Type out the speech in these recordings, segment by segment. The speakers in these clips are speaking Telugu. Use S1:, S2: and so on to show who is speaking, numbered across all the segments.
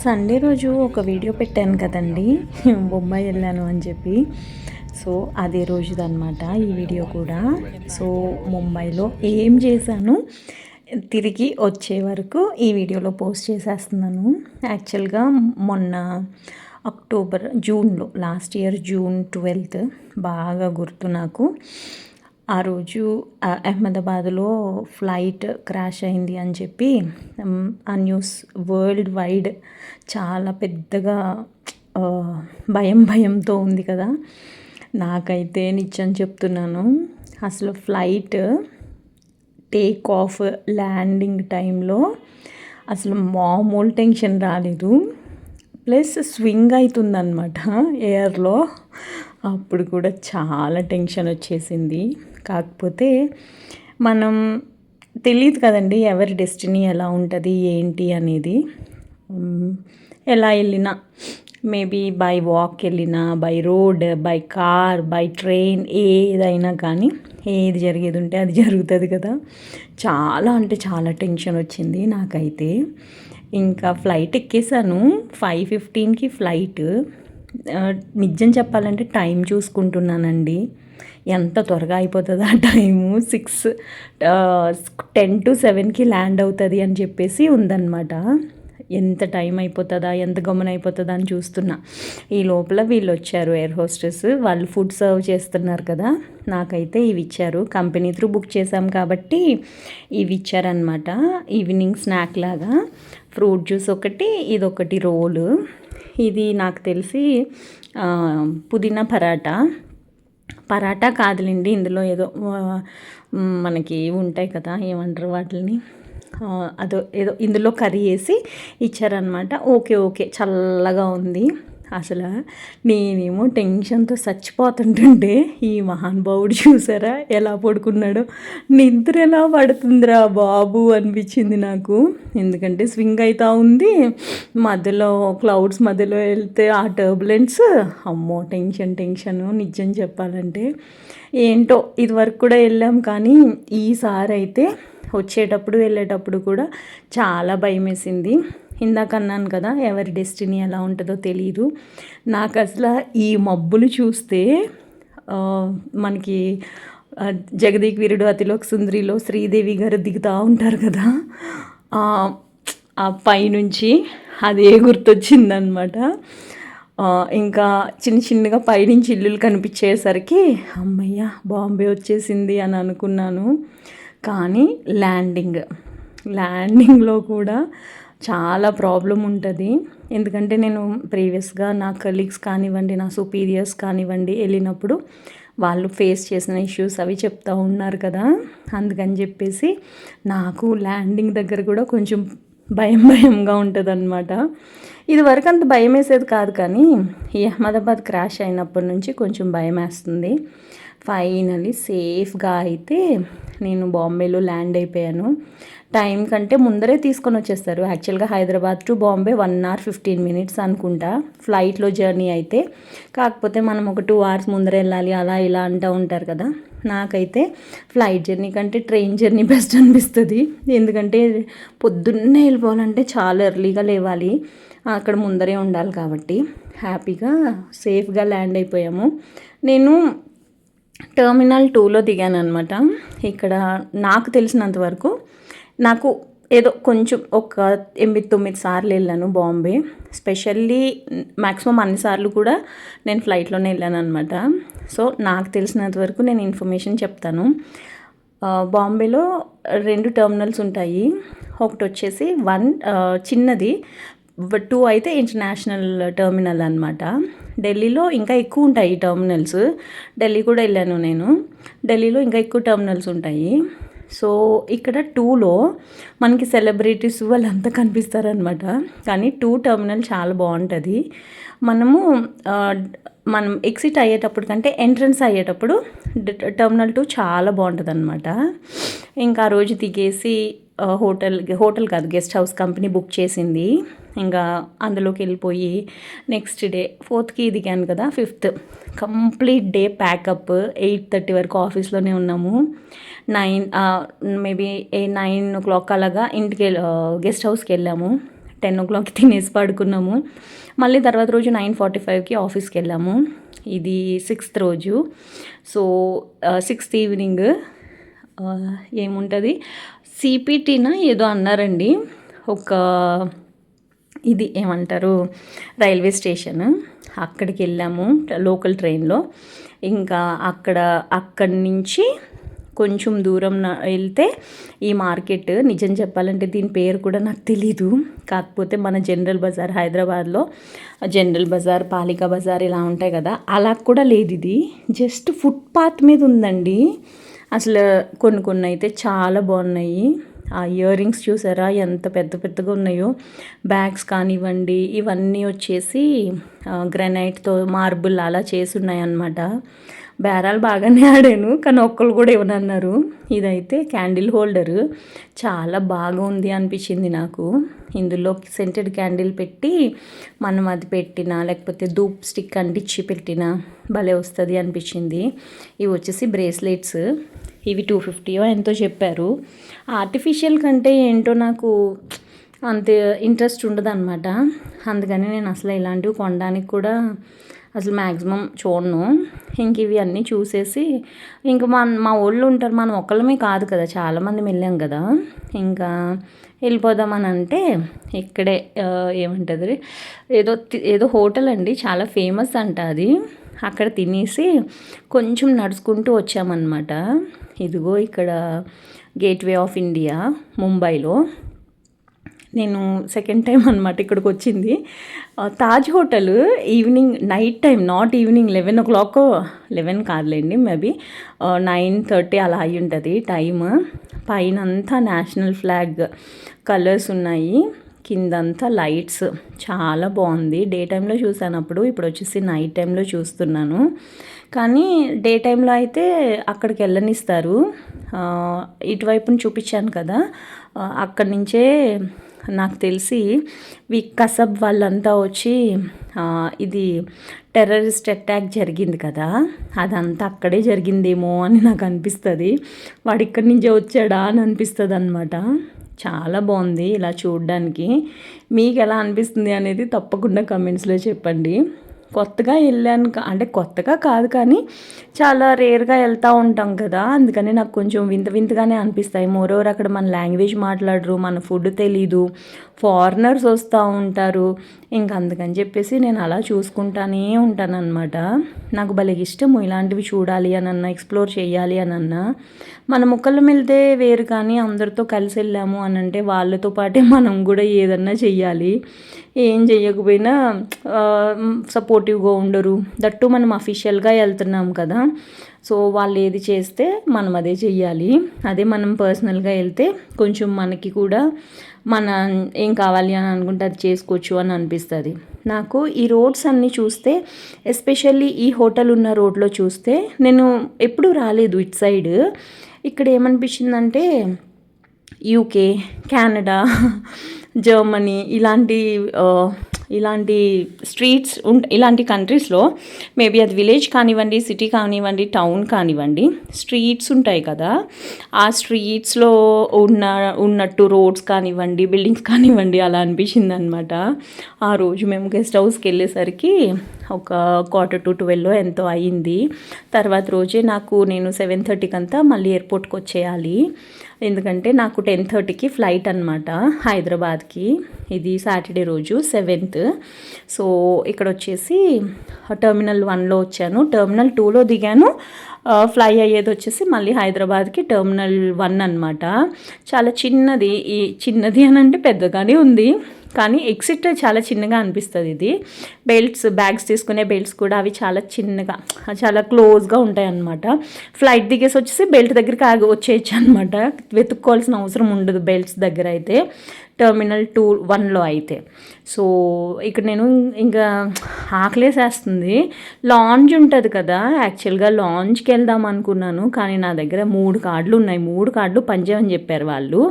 S1: సండే రోజు ఒక వీడియో పెట్టాను కదండి, బొంబాయి వెళ్ళాను అని చెప్పి. సో అదే రోజుదనమాట ఈ వీడియో కూడా. సో ముంబైలో ఏం చేశాను తిరిగి వచ్చే వరకు ఈ వీడియోలో పోస్ట్ చేసేస్తున్నాను. యాక్చువల్గా మొన్న జూన్లో, లాస్ట్ ఇయర్ జూన్ 12 బాగా గుర్తు నాకు. ఆ రోజు అహ్మదాబాద్లో ఫ్లైట్ క్రాష్ అయింది అని చెప్పి ఆ న్యూస్ వరల్డ్ వైడ్ చాలా పెద్దగా భయంతో ఉంది కదా. నాకైతే నిజం చెప్తున్నాను, అసలు ఫ్లైట్ టేక్ ఆఫ్ ల్యాండింగ్ టైంలో అసలు మామూలు టెన్షన్ రాలేదు. ప్లస్ స్వింగ్ అవుతుందన్నమాట ఎయిర్లో, అప్పుడు కూడా చాలా టెన్షన్ వచ్చేసింది. కాకపోతే మనం తెలియదు కదండి ఎవరి డెస్టినీ ఎలా ఉంటుంది ఏంటి అనేది. ఎలా వెళ్ళినా, మేబీ బై వాక్ వెళ్ళినా, by road, by car, by train, ఏదైనా కానీ ఏది జరిగేది ఉంటే అది జరుగుతుంది కదా. చాలా అంటే చాలా టెన్షన్ వచ్చింది నాకైతే. ఇంకా ఫ్లైట్ ఎక్కేసాను 5:15కి ఫ్లైట్. నిజం చెప్పాలంటే టైం చూసుకుంటున్నానండి, ఎంత త్వరగా అయిపోతుందో ఆ టైము. 10 to 7కి ల్యాండ్ అవుతుంది అని చెప్పేసి ఉందన్నమాట. ఎంత టైం అయిపోతుందా, ఎంత గమనం అయిపోతుందా అని చూస్తున్నా. ఈ లోపల వీళ్ళు వచ్చారు, ఎయిర్ హోస్టెస్ వాళ్ళు ఫుడ్ సర్వ్ చేస్తున్నారు కదా. నాకైతే ఇవి ఇచ్చారు, కంపెనీ త్రూ బుక్ చేసాం కాబట్టి ఇవి ఇచ్చారనమాట. ఈవినింగ్ స్నాక్ లాగా ఫ్రూట్ జ్యూస్ ఒకటి, ఇదొకటి రోలు. ఇది నాకు తెలిసి పుదీనా పరాటా కాదులేండి, ఇందులో ఏదో మనకి ఉంటాయి కదా, ఏమంటారు వాటిని, ఏదో ఇందులో కర్రీ వేసి ఇచ్చారనమాట. ఓకే చల్లగా ఉంది. అసలు నేనేమో టెన్షన్తో చచ్చిపోతుంటుంటే ఈ మహానుభావుడు చూసారా ఎలా పడుకున్నాడో. నిద్ర ఎలా పడుతుందిరా బాబు అనిపించింది నాకు. ఎందుకంటే స్వింగ్ అవుతూ ఉంది, మధ్యలో క్లౌడ్స్ మధ్యలో వెళ్తే ఆ టర్బులెన్స్, అమ్మో టెన్షన్ నిజం చెప్పాలంటే. ఏంటో ఇదివరకు కూడా వెళ్ళాం కానీ ఈసారి అయితే వచ్చేటప్పుడు వెళ్ళేటప్పుడు కూడా చాలా భయం వేసింది. ఇందాక అన్నాను కదా ఎవరి డెస్టినీ ఎలా ఉంటుందో తెలియదు. నాకు అసలు ఈ మబ్బులు చూస్తే మనకి జగదేక్ వీరుడు అతిలోక సుందరిలో శ్రీదేవి గారు దిగుతూ ఉంటారు కదా, ఆ పైనుంచి అదే గుర్తొచ్చిందనమాట. ఇంకా చిన్నగా పైనుంచి ఇల్లులు కనిపించేసరికి అమ్మయ్య బాంబే వచ్చేసింది అని అనుకున్నాను. కానీ ల్యాండింగ్లో కూడా చాలా ప్రాబ్లం ఉంటుంది. ఎందుకంటే నేను ప్రీవియస్గా నా కలీగ్స్ కానివ్వండి, నా సుపీరియర్స్ కానివ్వండి వెళ్ళినప్పుడు వాళ్ళు ఫేస్ చేసిన ఇష్యూస్ అవి చెప్తూ ఉన్నారు కదా. అందుకని చెప్పేసి నాకు ల్యాండింగ్ దగ్గర కూడా కొంచెం భయంగా ఉంటుంది అనమాట. ఇది వరకు అంత భయం వేసేది కాదు, కానీ ఈ అహ్మదాబాద్ క్రాష్ అయినప్పటి నుంచి కొంచెం భయం వేస్తుంది. ఫైనలీ సేఫ్గా అయితే నేను బాంబేలో ల్యాండ్ అయిపోయాను. టైం కంటే ముందరే తీసుకొని వచ్చేస్తారు. యాక్చువల్గా Hyderabad to Bombay 1 hour 15 minutes అనుకుంటా ఫ్లైట్లో జర్నీ అయితే. కాకపోతే మనం ఒక 2 hours ముందర వెళ్ళాలి అలా ఇలా అంటూ ఉంటారు కదా. నాకైతే ఫ్లైట్ జర్నీ కంటే ట్రైన్ జర్నీ బెస్ట్ అనిపిస్తుంది. ఎందుకంటే పొద్దున్నే వెళ్ళిపోవాలంటే చాలా ఎర్లీగా లేవాలి, అక్కడ ముందరే ఉండాలి కాబట్టి. హ్యాపీగా సేఫ్గా ల్యాండ్ అయిపోయాము. నేను టెర్మినల్ 2లో దిగాను అనమాట. ఇక్కడ నాకు తెలిసినంత వరకు, నాకు ఏదో కొంచెం ఒక 8-9 సార్లు వెళ్ళాను బాంబే. స్పెషల్లీ మ్యాక్సిమం అన్నిసార్లు కూడా నేను ఫ్లైట్లోనే వెళ్ళాను అనమాట. సో నాకు తెలిసినంత వరకు నేను ఇన్ఫర్మేషన్ చెప్తాను. బాంబేలో 2 టెర్మినల్స్ ఉంటాయి. ఒకటి వచ్చేసి చిన్నది, 2 అయితే ఇంటర్నేషనల్ టెర్మినల్ అనమాట. ఢిల్లీలో ఇంకా ఎక్కువ ఉంటాయి టెర్మినల్స్. ఢిల్లీ కూడా వెళ్ళాను నేను. ఢిల్లీలో ఇంకా ఎక్కువ టెర్మినల్స్ ఉంటాయి. సో ఇక్కడ 2లో మనకి సెలబ్రిటీస్ వాళ్ళంతా కనిపిస్తారనమాట. కానీ 2 టెర్మినల్ చాలా బాగుంటుంది. మనం ఎగ్జిట్ అయ్యేటప్పుడు కంటే ఎంట్రన్స్ అయ్యేటప్పుడు టెర్మినల్ 2 చాలా బాగుంటుంది అనమాట. ఇంకా ఆ రోజు దిగేసి హోటల్ కాదు, గెస్ట్ హౌస్ కంపెనీ బుక్ చేసింది. ఇంకా అందులోకి వెళ్ళిపోయి నెక్స్ట్ డే 4th దిగాను కదా, 5th కంప్లీట్ డే ప్యాకప్. 8:30 వరకు ఆఫీస్లోనే ఉన్నాము. 9 మేబీ 9 o'clock అలాగా ఇంటికి గెస్ట్ హౌస్కి వెళ్ళాము. 10 o'clock తినేసి పడుకున్నాము. మళ్ళీ తర్వాత రోజు 9:45కి ఆఫీస్కి వెళ్ళాము. ఇది 6th రోజు. సో 6th ఈవినింగ్ ఏముంటుంది సిపిటీనా ఏదో అన్నారండి. ఒక ఇది ఏమంటారు రైల్వే స్టేషన్, అక్కడికి వెళ్ళాము లోకల్ ట్రైన్లో. ఇంకా అక్కడి నుంచి కొంచెం దూరం వెళ్తే ఈ మార్కెట్, నిజం చెప్పాలంటే దీని పేరు కూడా నాకు తెలీదు. కాకపోతే మన జనరల్ బజార్, హైదరాబాద్లో జనరల్ బజార్, పాలికా బజార్ ఇలా ఉంటాయి కదా, అలా కూడా లేదు. ఇది జస్ట్ ఫుట్పాత్ మీద ఉందండి. అసలు కొన్ని అయితే చాలా బాగున్నాయి. ఆ ఇయర్ రింగ్స్ చూసారా ఎంత పెద్ద పెద్దగా ఉన్నాయో. బ్యాగ్స్ కానివ్వండి, ఇవన్నీ వచ్చేసి గ్రానైట్తో మార్బుల్ అలా చేసి ఉన్నాయన్నమాట. బేరాలు బాగానే ఆడాను, కానీ ఒక్కళ్ళు కూడా ఇవ్వనన్నారు. ఇదైతే క్యాండిల్ హోల్డరు, చాలా బాగా ఉంది అనిపించింది నాకు. ఇందులో సెంటెడ్ క్యాండిల్ పెట్టి మనం అది పెట్టినా, లేకపోతే ధూప్ స్టిక్ అంటించి పెట్టినా భలే వస్తుంది అనిపించింది. ఇవి వచ్చేసి బ్రేస్లెట్స్. ఇవి 250 ఎంతో చెప్పారు. ఆర్టిఫిషియల్ కంటే ఏంటో నాకు అంత ఇంట్రెస్ట్ ఉండదు అనమాట. అందుకని నేను అసలు ఇలాంటివి కొనడానికి కూడా అసలు మ్యాక్సిమం చూడను. ఇంక ఇవి అన్నీ చూసేసి ఇంక మా వాళ్ళు ఉంటారు, మనం ఒక్కళ్ళమే కాదు కదా, చాలామంది వెళ్ళాం కదా, ఇంకా వెళ్ళిపోదామని అంటే ఇక్కడే ఏమంటుంది ఏదో హోటల్ అండి, చాలా ఫేమస్ అంట అది. అక్కడ తినేసి కొంచెం నడుచుకుంటూ వచ్చామన్నమాట. ఇదిగో ఇక్కడ గేట్వే ఆఫ్ ఇండియా ముంబైలో. నేను సెకండ్ టైం అనమాట ఇక్కడికి వచ్చింది. Taj hotel evening, night time, not evening 11 o'clock, 11 కాదులేండి, మేబీ 9:30 అలా అయి ఉంటుంది టైమ్. పైన అంతా నేషనల్ ఫ్లాగ్ కలర్స్ ఉన్నాయి, కిందంతా లైట్స్, చాలా బాగుంది. డే టైంలో చూసాను అప్పుడు, ఇప్పుడు వచ్చేసి నైట్ టైంలో చూస్తున్నాను. కానీ డే టైంలో అయితే అక్కడికి వెళ్ళనిస్తారు. ఇటువైపుని చూపించాను కదా, అక్కడి నుంచే నాకు తెలిసి కసబ్ వాళ్ళంతా వచ్చి ఇది టెర్రరిస్ట్ అటాక్ జరిగింది కదా, అదంతా అక్కడే జరిగిందేమో అని నాకు అనిపిస్తుంది. వాడు ఇక్కడి నుంచే వచ్చాడా అని అనిపిస్తుంది అనమాట. చాలా బాగుంది ఇలా చూడడానికి. మీకు ఎలా అనిపిస్తుంది అనేది తప్పకుండా కమెంట్స్లో చెప్పండి. కొత్తగా వెళ్ళాను, అంటే కొత్తగా కాదు కానీ చాలా రేర్గా వెళ్తూ ఉంటాం కదా, అందుకని నాకు కొంచెం వింతగానే అనిపిస్తాయి. మోరోవర్ అక్కడ మన లాంగ్వేజ్ మాట్లాడరు, మన ఫుడ్ తెలీదు, ఫారినర్స్ వస్తూ ఉంటారు. ఇంకా అందుకని చెప్పేసి నేను అలా చూసుకుంటానే ఉంటాను అనమాట. నాకు భలే ఇష్టము ఇలాంటివి చూడాలి అని అన్నా, ఎక్స్ప్లోర్ చేయాలి అని అన్నా. మన ముక్కలు వెళ్తే వేరు, కానీ అందరితో కలిసి వెళ్ళాము అని అంటే వాళ్ళతో పాటే మనం కూడా ఏదన్నా చెయ్యాలి. ఏం చెయ్యకపోయినా సపోర్టివ్గా ఉండరు. దట్టు మనం అఫీషియల్గా వెళ్తున్నాం కదా, సో వాళ్ళు ఏది చేస్తే మనం అదే చెయ్యాలి. అదే మనం పర్సనల్గా వెళ్తే కొంచెం మనకి కూడా మన ఏం కావాలి అని అనుకుంటే అది చేసుకోవచ్చు అని అనిపిస్తుంది. నాకు ఈ రోడ్స్ అన్నీ చూస్తే, ఎస్పెషల్లీ ఈ హోటల్ ఉన్న రోడ్లో చూస్తే, నేను ఎప్పుడూ రాలేదు ఇటు సైడ్. ఇక్కడ ఏమనిపించిందంటే యూకే, కెనడా, జర్మనీ ఇలాంటి స్ట్రీట్స్ ఇలాంటి కంట్రీస్లో మేబీ అది విలేజ్ కానివ్వండి, సిటీ కానివ్వండి, టౌన్ కానివ్వండి, స్ట్రీట్స్ ఉంటాయి కదా, ఆ స్ట్రీట్స్లో ఉన్నట్టు రోడ్స్ కానివ్వండి, బిల్డింగ్స్ కానివ్వండి, అలా అనిపించింది అనమాట. ఆ రోజు మేము గెస్ట్ హౌస్కి వెళ్ళేసరికి ఒక 11:45 ఎంతో అయ్యింది. తర్వాత రోజే నేను 7:30కి అంతా మళ్ళీ ఎయిర్పోర్ట్కి వచ్చేయాలి. ఎందుకంటే నాకు 10:30కి ఫ్లైట్ అనమాట హైదరాబాద్కి. ఇది సాటర్డే రోజు 7th. సో ఇక్కడ వచ్చేసి టెర్మినల్ 1లో వచ్చాను, టెర్మినల్ 2లో దిగాను. ఫ్లై అయ్యేది వచ్చేసి మళ్ళీ హైదరాబాద్కి టెర్మినల్ 1 అనమాట. చాలా చిన్నది అని అంటే పెద్దగానే ఉంది, కానీ ఎగ్జిట్ చాలా చిన్నగా అనిపిస్తుంది. ఇది బ్యాగ్స్ తీసుకునే బెల్ట్స్ కూడా అవి చాలా చిన్నగా, చాలా క్లోజ్గా ఉంటాయి అన్నమాట. ఫ్లైట్ దిగేసి వచ్చేసి బెల్ట్ దగ్గరికి వచ్చేయచ్చు అనమాట, వెతుక్కోవాల్సిన అవసరం ఉండదు బెల్ట్స్ దగ్గర అయితే, టెర్మినల్ 1లో అయితే. సో ఇక్కడ నేను ఇంకా ఆకలేసేస్తుంది. లాంజ్ ఉంటుంది కదా, యాక్చువల్గా లాంజ్కి వెళ్దాం అనుకున్నాను, కానీ నా దగ్గర 3 కార్డులు ఉన్నాయి. 3 కార్డులు పనిచేయమని చెప్పారు వాళ్ళు.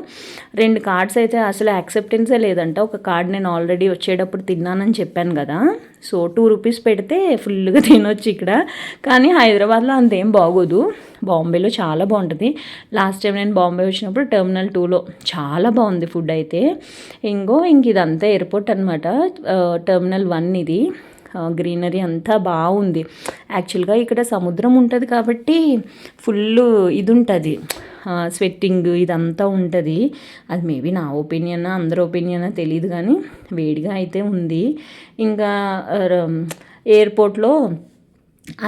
S1: 2 కార్డ్స్ అయితే అసలు యాక్సెప్టెన్సే లేదంట. ఒక కార్డ్ నేను ఆల్రెడీ వచ్చేటప్పుడు తిన్నానని చెప్పాను కదా. సో 2 రూపీస్ పెడితే ఫుల్గా తినొచ్చు ఇక్కడ. కానీ హైదరాబాద్లో అంతేం బాగోదు, బాంబేలో చాలా బాగుంటుంది. లాస్ట్ టైం నేను బాంబే వచ్చినప్పుడు టెర్మినల్ 2లో చాలా బాగుంది ఫుడ్ అయితే. ఇంక ఇదంతా ఎయిర్పోర్ట్ అనమాట. టెర్మినల్ 1 ఇది. గ్రీనరీ అంతా బాగుంది. యాక్చువల్గా ఇక్కడ సముద్రం ఉంటుంది కాబట్టి ఫుల్ ఇది ఉంటుంది, స్వెట్టింగ్ ఇదంతా ఉంటుంది. అది మేబీ నా ఒపీనియన్, అందరి ఒపీనియన్ తెలియదు, కానీ వేడిగా అయితే ఉంది. ఇంకా ఎయిర్పోర్ట్లో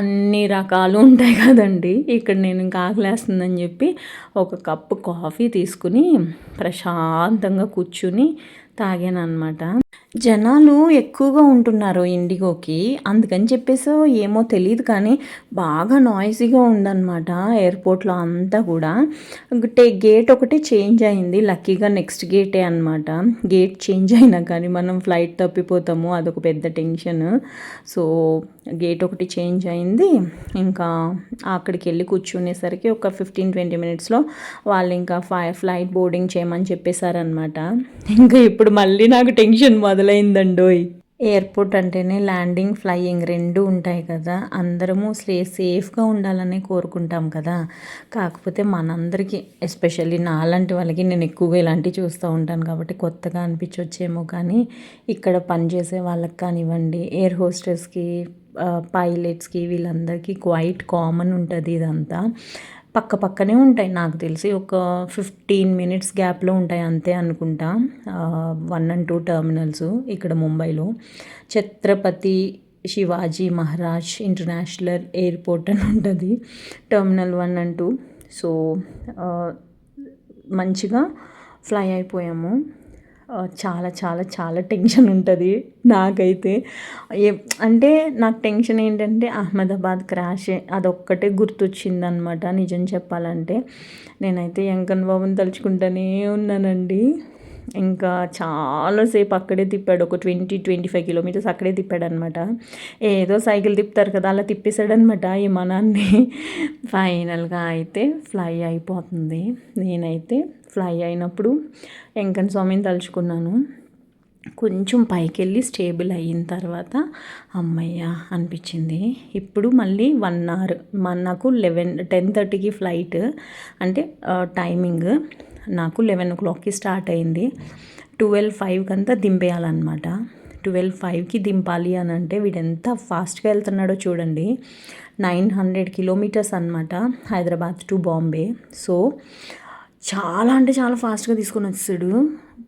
S1: అన్ని రకాలు ఉంటాయి కదండి. ఇక్కడ నేను ఇంకా ఆకలేస్తుందని చెప్పి ఒక కప్పు కాఫీ తీసుకుని ప్రశాంతంగా కూర్చుని తాగాను అనమాట. జనాలు ఎక్కువగా ఉంటున్నారు ఇండిగోకి, అందుకని చెప్పేసి ఏమో తెలియదు, కానీ బాగా నాయిసీగా ఉందన్నమాట ఎయిర్పోర్ట్లో అంతా కూడా. గేట్ ఒకటి చేంజ్ అయింది, లక్కీగా నెక్స్ట్ గేటే అనమాట. గేట్ చేంజ్ అయినా కానీ మనం ఫ్లైట్ తప్పిపోతాము, అదొక పెద్ద టెన్షన్. సో గేట్ ఒకటి చేంజ్ అయింది. ఇంకా అక్కడికి వెళ్ళి కూర్చునేసరికి ఒక 15-20 మినిట్స్లో వాళ్ళు ఇంకా ఫ్లైట్ బోర్డింగ్ చేయమని చెప్పేశారనమాట. ఇంకా ఇప్పుడు మళ్ళీ నాకు టెన్షన్ మొదలైందండోయ్. ఎయిర్పోర్ట్ అంటేనే ల్యాండింగ్, ఫ్లయింగ్ రెండు ఉంటాయి కదా. అందరము సేఫ్గా ఉండాలని కోరుకుంటాం కదా. కాకపోతే మనందరికీ, ఎస్పెషల్లీ నాలాంటి వాళ్ళకి, నేను ఎక్కువగా ఇలాంటివి చూస్తూ ఉంటాను కాబట్టి కొత్తగా అనిపించవచ్చేమో, కానీ ఇక్కడ పనిచేసే వాళ్ళకి కానివ్వండి, ఎయిర్ హోస్టెస్కి, పైలట్స్కి, వీళ్ళందరికీ క్వైట్ కామన్ ఉంటుంది ఇదంతా. పక్కనే ఉంటాయి, నాకు తెలిసి ఒక 15 మినిట్స్ గ్యాప్లో ఉంటాయి అంతే అనుకుంటా. 1 and 2 టర్మినల్స్ ఇక్కడ ముంబైలో. ఛత్రపతి శివాజీ మహారాజ్ ఇంటర్నేషనల్ ఎయిర్పోర్ట్ అని ఉంటుంది టర్మినల్ 1 and 2. సో మంచిగా ఫ్లై అయిపోయాము. చాలా చాలా చాలా టెన్షన్ ఉంటుంది నాకైతే. అంటే నాకు టెన్షన్ ఏంటంటే అహ్మదాబాద్ క్రాషే, అదొక్కటే గుర్తొచ్చిందనమాట నిజం చెప్పాలంటే. నేనైతే వెంకన్న బాబుని తలుచుకుంటూనే ఉన్నానండి. ఇంకా చాలాసేపు అక్కడే తిప్పాడు, ఒక 20-25 కిలోమీటర్స్ అక్కడే తిప్పాడు అనమాట. ఏదో సైకిల్ తిప్పుతారు కదా, అలా తిప్పేశాడనమాట విమానాన్ని. ఫైనల్గా అయితే ఫ్లై అయిపోతుంది. నేనైతే ఫ్లై అయినప్పుడు వెంకన్న స్వామిని తలుచుకున్నాను. కొంచెం పైకి వెళ్ళి స్టేబుల్ అయిన తర్వాత అమ్మయ్య అనిపించింది. ఇప్పుడు మళ్ళీ 1 hour, నాకు 10:30కి ఫ్లైట్, అంటే టైమింగ్ నాకు 11 o'clockకి స్టార్ట్ అయింది. 12:05 అంతా దింపేయాలన్నమాట. 12:05కి దింపాలి అని అంటే వీడు ఎంత ఫాస్ట్గా వెళ్తున్నాడో చూడండి. 900 కిలోమీటర్స్ అనమాట హైదరాబాద్ టు బాంబే. సో చాలా అంటే చాలా ఫాస్ట్గా తీసుకొని వచ్చేసాడు.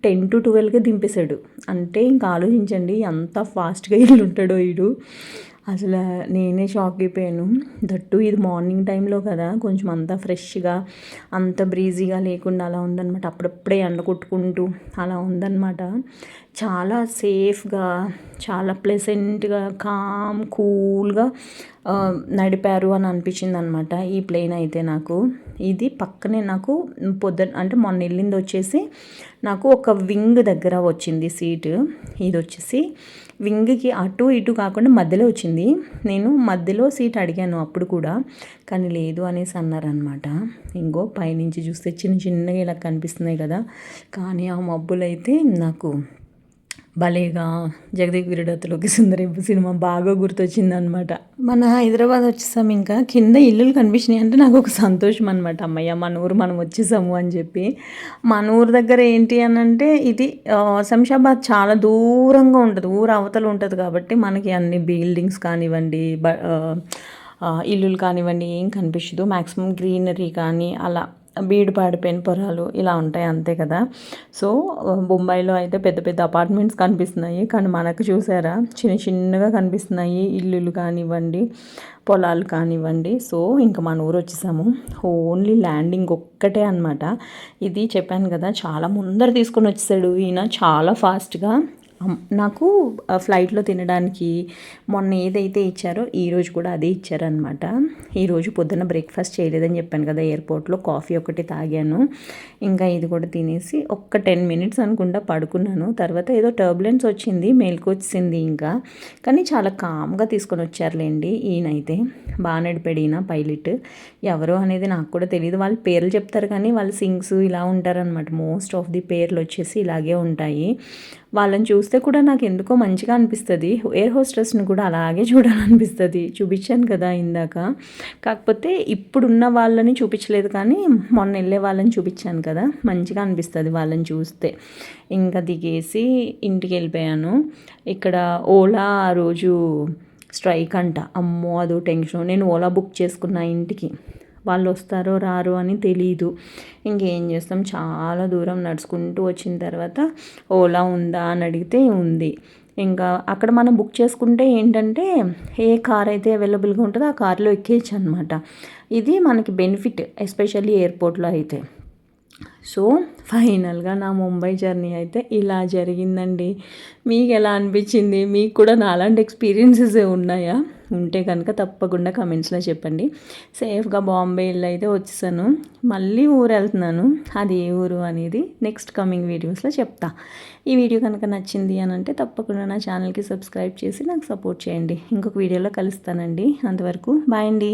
S1: 10 to 12కే దింపేశాడు. అంటే ఇంకా ఆలోచించండి ఎంత ఫాస్ట్గా ఉంటాడో వీడు. అసలు నేనే షాక్ అయిపోయాను. దట్టు ఇది మార్నింగ్ టైంలో కదా, కొంచెం అంతా ఫ్రెష్గా, అంత బ్రీజీగా లేకుండా అలా ఉందన్నమాట. అప్పుడప్పుడే ఎండ కొట్టుకుంటూ అలా ఉందన్నమాట. చాలా సేఫ్గా, చాలా ప్లెజెంట్గా, కామ్ కూల్గా నడిపారు అని అనిపించింది అనమాట ఈ ప్లేన్ అయితే నాకు. ఇది పక్కనే నాకు అంటే మొన్న వెళ్ళింది వచ్చేసి నాకు ఒక వింగ్ దగ్గర వచ్చింది సీటు. ఇది వచ్చేసి వింగ్కి అటు ఇటు కాకుండా మధ్యలో వచ్చింది. నేను మధ్యలో సీట్ అడిగాను అప్పుడు కూడా, కానీ లేదు అనేసి అన్నారనమాట. ఇంకో పైనుంచి చూస్తే చిన్నగా ఇలా కనిపిస్తున్నాయి కదా, కానీ ఆ మబ్బులైతే నాకు భలేగా జగదేక్ వీరుడతలోకి సుందరింపు సినిమా బాగా గుర్తొచ్చిందనమాట. మన హైదరాబాద్ వచ్చేసాము. ఇంకా కింద ఇల్లులు కనిపించినాయి అంటే నాకు ఒక సంతోషం అనమాట. అమ్మయ్య మన ఊరు మనం వచ్చేసాము అని చెప్పి. మన ఊరు దగ్గర ఏంటి అని అంటే ఇది శంషాబాద్ చాలా దూరంగా ఉంటుంది, ఊరు అవతల ఉంటుంది కాబట్టి మనకి అన్ని బిల్డింగ్స్ కానివ్వండి, ఇల్లులు కానివ్వండి ఏం కనిపించదు. మ్యాక్సిమం గ్రీనరీ కానీ అలా బీడు పాడిపోయిన పొలాలు ఇలా ఉంటాయి అంతే కదా. సో బొంబాయిలో అయితే పెద్ద పెద్ద అపార్ట్మెంట్స్ కనిపిస్తున్నాయి, కానీ మనకు చూసారా చిన్నగా కనిపిస్తున్నాయి ఇల్లులు కానివ్వండి, పొలాలు కానివ్వండి. సో ఇంకా మన ఊరు వచ్చేసాము. ఓన్లీ ల్యాండింగ్ ఒక్కటే అనమాట. ఇది చెప్పాను కదా, చాలా ముందర తీసుకొని వచ్చేసాడు ఈయన చాలా ఫాస్ట్గా. నాకు ఫ్లైట్లో తినడానికి మొన్న ఏదైతే ఇచ్చారో ఈరోజు కూడా అదే ఇచ్చారనమాట. ఈరోజు పొద్దున్న బ్రేక్ఫాస్ట్ చేయలేదని చెప్పాను కదా, ఎయిర్పోర్ట్లో కాఫీ ఒకటి తాగాను. ఇంకా ఇది కూడా తినేసి ఒక్క 10 minutes అనుకుంటా పడుకున్నాను. తర్వాత ఏదో టర్బులెన్స్ వచ్చింది, మేల్కి వచ్చింది ఇంకా, కానీ చాలా కామ్గా తీసుకొని వచ్చారులేండి. ఈయనైతే బాగా నడిపాడు ఈయన పైలట్. ఎవరు అనేది నాకు కూడా తెలియదు. వాళ్ళు పేర్లు చెప్తారు కానీ వాళ్ళు సింగ్స్ ఇలా ఉంటారనమాట. మోస్ట్ ఆఫ్ ది పేర్లు వచ్చేసి ఇలాగే ఉంటాయి. వాళ్ళని చూస్తే కూడా నాకు ఎందుకో మంచిగా అనిపిస్తుంది. ఎయిర్ హోస్టెస్ని కూడా అలాగే చూడాలనిపిస్తుంది. చూపించాను కదా ఇందాక. కాకపోతే ఇప్పుడున్న వాళ్ళని చూపించలేదు, కానీ మొన్న వెళ్ళే వాళ్ళని చూపించాను కదా, మంచిగా అనిపిస్తుంది వాళ్ళని చూస్తే. ఇంకా దిగేసి ఇంటికి వెళ్ళిపోయాను. ఇక్కడ ఓలా ఆ రోజు స్ట్రైక్ అంట. అమ్మో అదో టెన్షన్. నేను ఓలా బుక్ చేసుకున్నా ఇంటికి, వాళ్ళు వస్తారో రారో అని తెలీదు. ఇంకేం చేస్తాం, చాలా దూరం నడుచుకుంటూ వచ్చిన తర్వాత ఓలా ఉందా అని అడిగితే ఉంది. ఇంకా అక్కడ మనం బుక్ చేసుకుంటే ఏంటంటే ఏ కార్ అయితే అవైలబుల్గా ఉంటుందో ఆ కార్లో ఎక్కేయచ్చు అనమాట. ఇది మనకి బెనిఫిట్, ఎస్పెషల్లీ ఎయిర్పోర్ట్లో అయితే. సో ఫైనల్గా నా ముంబై జర్నీ అయితే ఇలా జరిగిందండి. మీకు ఎలా అనిపించింది? మీకు కూడా నాలాంటి ఎక్స్పీరియన్సెస్ ఉన్నాయా? ఉంటే కనుక తప్పకుండా కమెంట్స్లో చెప్పండి. సేఫ్గా బాంబే వెళ్ళి అయితే వచ్చేసాను. మళ్ళీ ఊరు వెళ్తున్నాను. అది ఏ ఊరు అనేది నెక్స్ట్ కమింగ్ వీడియోస్లో చెప్తా. ఈ వీడియో కనుక నచ్చింది అని అంటే తప్పకుండా నా ఛానల్కి సబ్స్క్రైబ్ చేసి నాకు సపోర్ట్ చేయండి. ఇంకొక వీడియోలో కలుస్తానండి. అంతవరకు బాయ్ అండి.